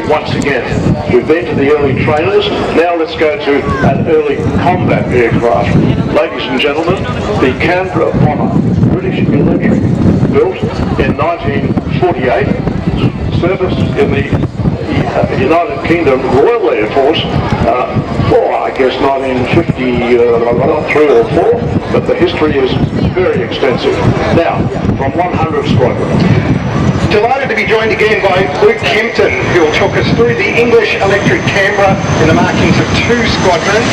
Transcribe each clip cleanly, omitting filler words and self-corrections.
once again. We've been to the early trainers, now let's go to an early combat aircraft. Ladies and gentlemen, the Canberra Bomber, British military, built in 1948, serviced in the United Kingdom Royal Air Force I guess 1953 or 4, but the history is very extensive. Now, from 100 Squadron. Delighted to be joined again by Luke Kempton, who will talk us through the English Electric Canberra in the markings of 2 Squadron.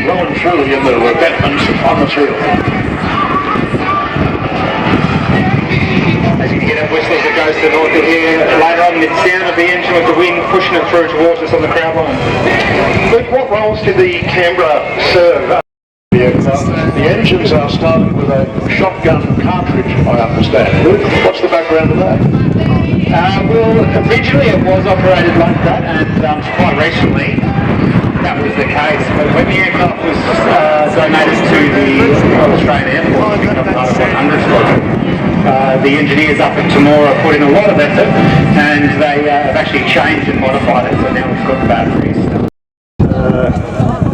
Well and truly in the revetments on the field. As you can get a whistle as it goes to the north of here, later on the sound of the engine with the wind pushing it through towards us on the crowd line. Luke, what roles did the Canberra serve? The engines are started with a shotgun cartridge, I understand. What's the background of that? Well, originally it was operated like that, and quite recently that was the case. But when the aircraft was donated to the Royal Australian Air Force to become part of 100 Squadron, the engineers up at Temora put in a lot of effort, and they have actually changed and modified it, so now we've got batteries.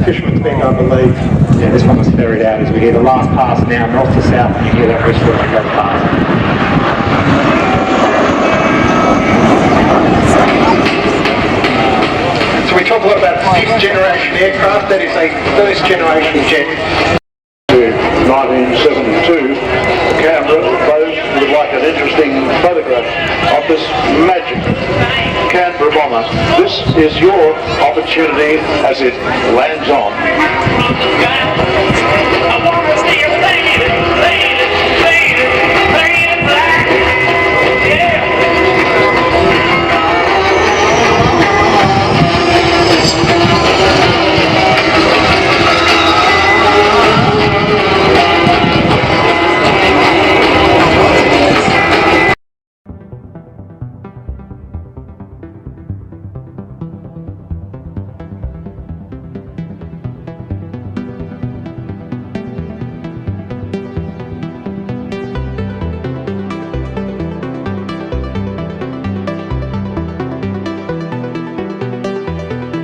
Fisherman's Bend, I believe. Yeah, this one was ferried out as we hear the last pass now, north to south, and you hear that whistle as it goes past. So we talk a lot about 6th generation aircraft, that is a 1st generation jet. 1972, Canberra, those who would like an interesting photograph of this magic Canberra Bomber, this is your opportunity as it lands on.